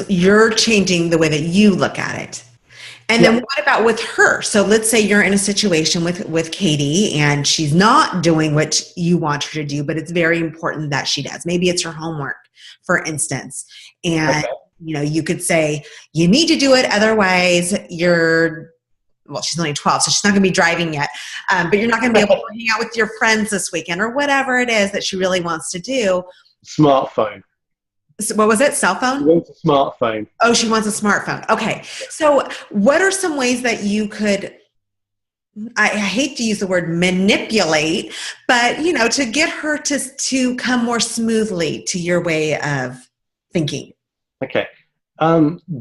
you're changing the way that you look at it. And then what about with her? So let's say you're in a situation with Katie, and she's not doing what you want her to do, but it's very important that she does. Maybe it's her homework, for instance. And, you could say, you need to do it. Otherwise she's only 12, so she's not going to be driving yet. But you're not going to be able to hang out with your friends this weekend, or whatever it is that she really wants to do. Smartphone. So what was it? Cell phone? She wants a smartphone. Oh, she wants a smartphone. Okay. So what are some ways that you could, I hate to use the word manipulate, but, to get her to come more smoothly to your way of thinking? Okay.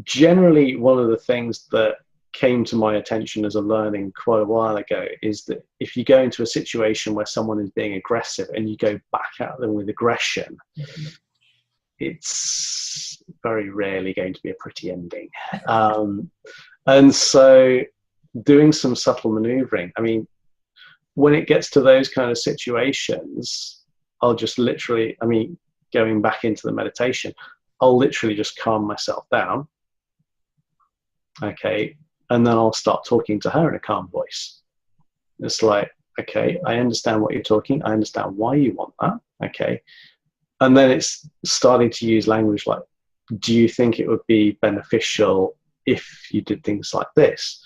Generally, one of the things that came to my attention as a learning quite a while ago is that if you go into a situation where someone is being aggressive and you go back at them with aggression, it's very rarely going to be a pretty ending. And so doing some subtle maneuvering. I mean, when it gets to those kind of situations, I'll just literally, going back into the meditation, I'll literally just calm myself down. Okay. And then I'll start talking to her in a calm voice. It's like, okay, I understand what you're talking. I understand why you want that. Okay. And then it's starting to use language like, do you think it would be beneficial if you did things like this?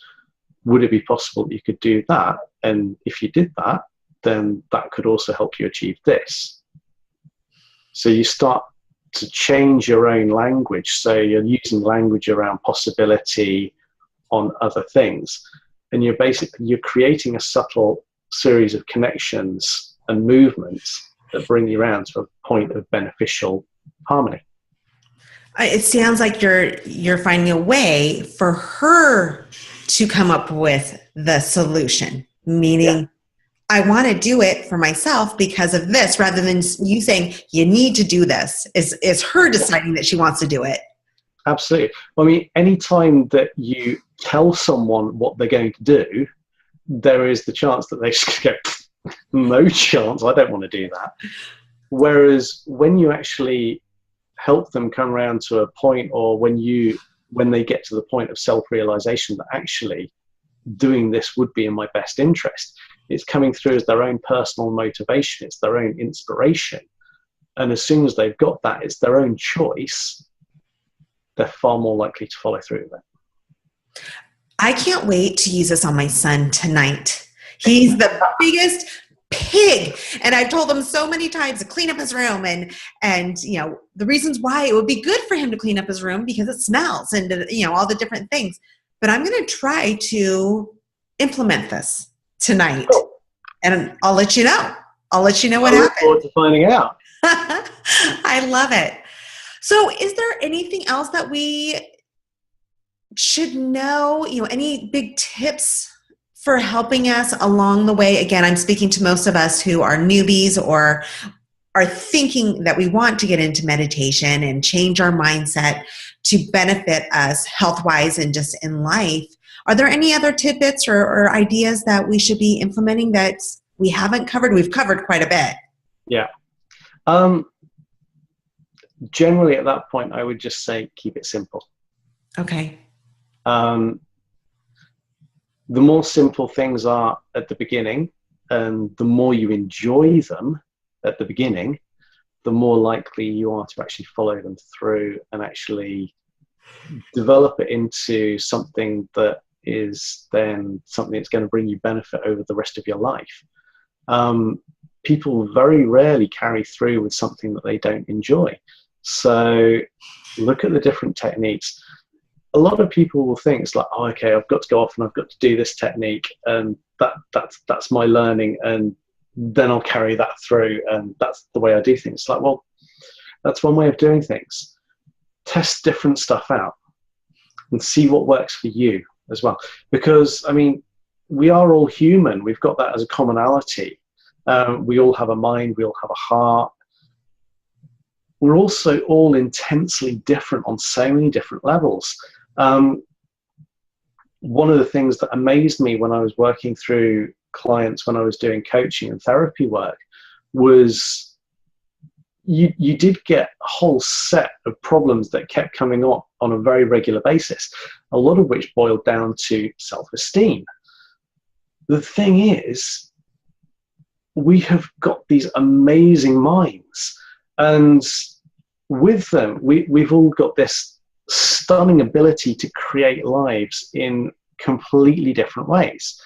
Would it be possible that you could do that? And if you did that, then that could also help you achieve this. So you start to change your own language. So you're using language around possibility on other things. And you're creating a subtle series of connections and movements that bring you around to a point of beneficial harmony. It sounds like you're finding a way for her to come up with the solution, meaning I want to do it for myself because of this, rather than you saying you need to do this. Is her deciding that she wants to do it. Absolutely. I mean, anytime that you tell someone what they're going to do, there is the chance that they just go, no chance, I don't want to do that. Whereas when you actually help them come around to a point, or when they get to the point of self-realization that actually doing this would be in my best interest, it's coming through as their own personal motivation, it's their own inspiration. And as soon as they've got that, it's their own choice, they're far more likely to follow through with it. I can't wait to use this on my son tonight. He's the biggest pig. And I've told him so many times to clean up his room and the reasons why it would be good for him to clean up his room, because it smells and, all the different things. But I'm going to try to implement this tonight. Cool. And I'll let you know. I'll let you know what happens. I look forward to finding out. I love it. So is there anything else that we should know, any big tips for helping us along the way? Again, I'm speaking to most of us who are newbies or are thinking that we want to get into meditation and change our mindset to benefit us health-wise and just in life. Are there any other tidbits or ideas that we should be implementing that we haven't covered? We've covered quite a bit. Yeah. Generally at that point, I would just say, keep it simple. Okay. The more simple things are at the beginning, and the more you enjoy them at the beginning, the more likely you are to actually follow them through and actually develop it into something that is then something that's going to bring you benefit over the rest of your life. People very rarely carry through with something that they don't enjoy. So look at the different techniques. A lot of people will think it's like, oh, okay, I've got to go off and I've got to do this technique, and that's my learning, and then I'll carry that through, and that's the way I do things. It's like, well, that's one way of doing things. Test different stuff out and see what works for you as well. Because, we are all human. We've got that as a commonality. We all have a mind. We all have a heart. We're also all intensely different on so many different levels. One of the things that amazed me when I was working through clients, when I was doing coaching and therapy work, was you did get a whole set of problems that kept coming up on a very regular basis, a lot of which boiled down to self-esteem. The thing is, we have got these amazing minds, and with them, we've all got this stunning ability to create lives in completely different ways.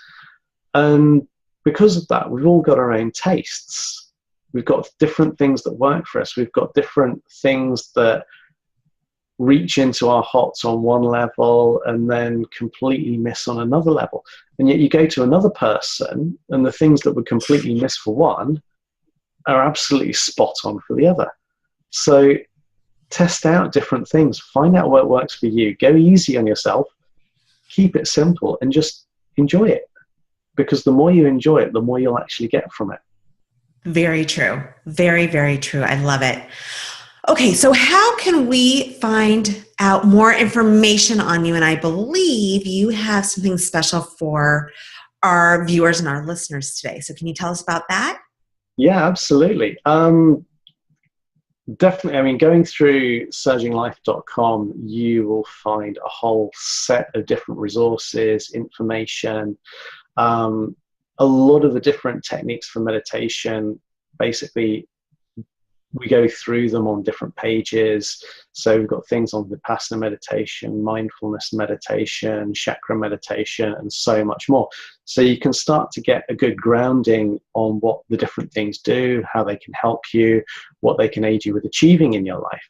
And because of that, we've all got our own tastes. We've got different things that work for us. We've got different things that reach into our hearts on one level and then completely miss on another level. And yet you go to another person and the things that would completely miss for one are absolutely spot on for the other. So test out different things, find out what works for you, go easy on yourself, keep it simple, and just enjoy it. Because the more you enjoy it, the more you'll actually get from it. Very true. Very, very true. I love it. Okay, so how can we find out more information on you? And I believe you have something special for our viewers and our listeners today. So can you tell us about that? Yeah, absolutely. Definitely. I mean, going through surginglife.com, you will find a whole set of different resources, information, a lot of the different techniques for meditation. Basically, we go through them on different pages. So we've got things on Vipassana meditation, mindfulness meditation, chakra meditation, and so much more. So you can start to get a good grounding on what the different things do, how they can help you, what they can aid you with achieving in your life.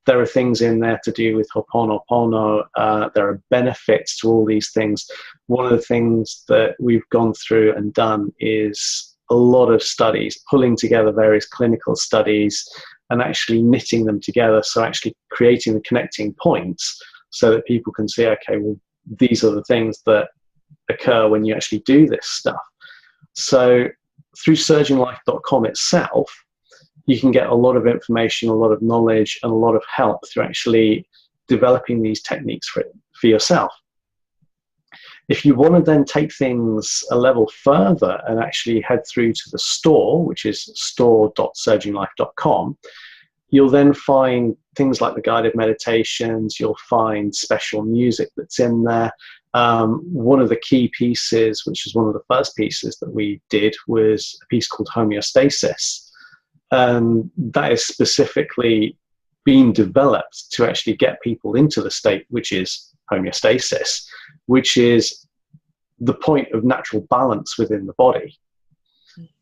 There are things in there to do with Ho'oponopono. There are benefits to all these things. One of the things that we've gone through and done is a lot of studies, pulling together various clinical studies and actually knitting them together. So actually creating the connecting points so that people can see, okay, well, these are the things that occur when you actually do this stuff. So through surginglife.com itself, you can get a lot of information, a lot of knowledge, and a lot of help through actually developing these techniques for yourself. If you want to then take things a level further and actually head through to the store, which is store.surginglife.com, you'll then find things like the guided meditations, you'll find special music that's in there. One of the key pieces, which is one of the first pieces that we did, was a piece called Homeostasis. That is specifically being developed to actually get people into the state, which is homeostasis, which is the point of natural balance within the body.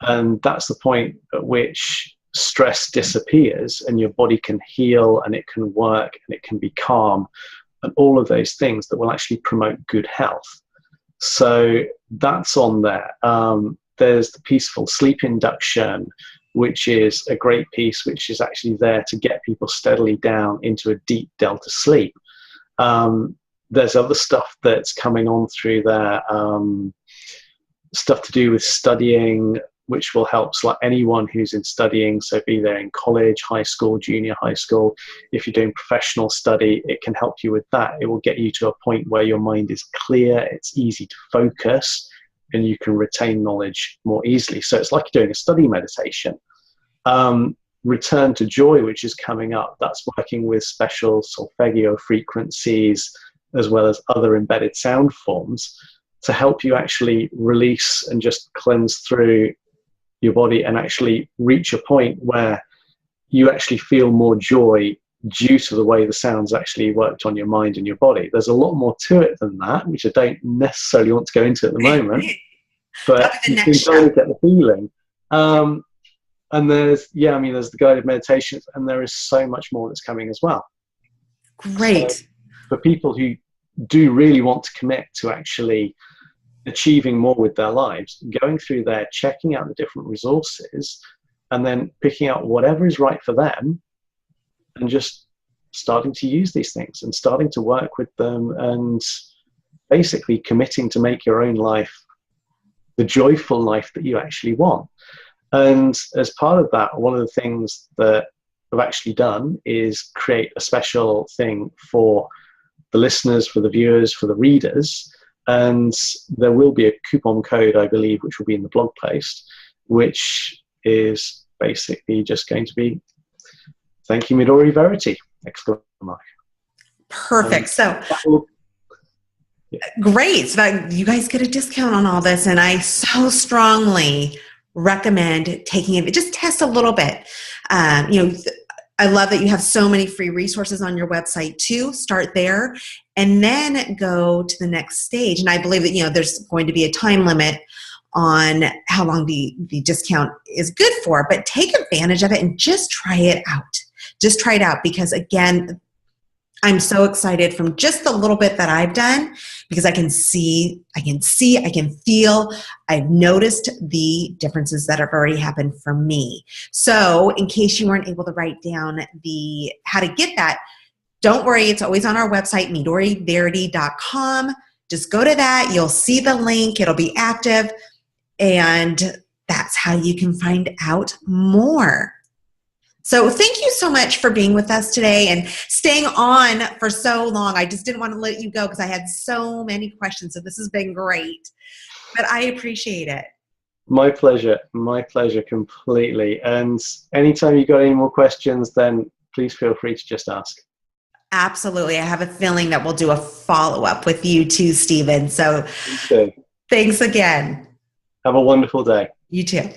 And that's the point at which stress disappears and your body can heal and it can work and it can be calm and all of those things that will actually promote good health. So that's on there. There's the peaceful sleep induction, which is a great piece, which is actually there to get people steadily down into a deep delta sleep. There's other stuff that's coming on through there, stuff to do with studying, which will help anyone who's in studying. So be there in college, high school, junior high school. If you're doing professional study, it can help you with that. It will get you to a point where your mind is clear, it's easy to focus, and you can retain knowledge more easily. So it's like you're doing a study meditation. Return to Joy, which is coming up, that's working with special solfeggio frequencies as well as other embedded sound forms to help you actually release and just cleanse through your body and actually reach a point where you actually feel more joy due to the way the sounds actually worked on your mind and your body. There's a lot more to it than that, which I don't necessarily want to go into at the moment, but you can kind of get the feeling. And there's the guided meditations, and there is so much more that's coming as well. Great. So for people who do really want to commit to actually achieving more with their lives, going through there, checking out the different resources, and then picking out whatever is right for them, and just starting to use these things and starting to work with them, and basically committing to make your own life the joyful life that you actually want. And as part of that, one of the things that I've actually done is create a special thing for the listeners, for the viewers, for the readers. And there will be a coupon code, I believe, which will be in the blog post, which is basically just going to be, "Thank you, Midori Verity!" exclamation mark. Perfect. Great. So that you guys get a discount on all this. And I so strongly recommend taking it. Just test a little bit. I love that you have so many free resources on your website too. Start there and then go to the next stage. And I believe that, there's going to be a time limit on how long the discount is good for, but take advantage of it and just try it out. Just try it out, because again, I'm so excited from just the little bit that I've done, because I can see, I can feel, I've noticed the differences that have already happened for me. So in case you weren't able to write down how to get that, don't worry. It's always on our website, MidoriVerity.com. Just go to that. You'll see the link. It'll be active. And that's how you can find out more. So thank you so much for being with us today and staying on for so long. I just didn't want to let you go because I had so many questions. So this has been great, but I appreciate it. My pleasure completely. And anytime you got any more questions, then please feel free to just ask. Absolutely. I have a feeling that we'll do a follow-up with you too, Stephen. So You too. thanks again. Have a wonderful day. You too.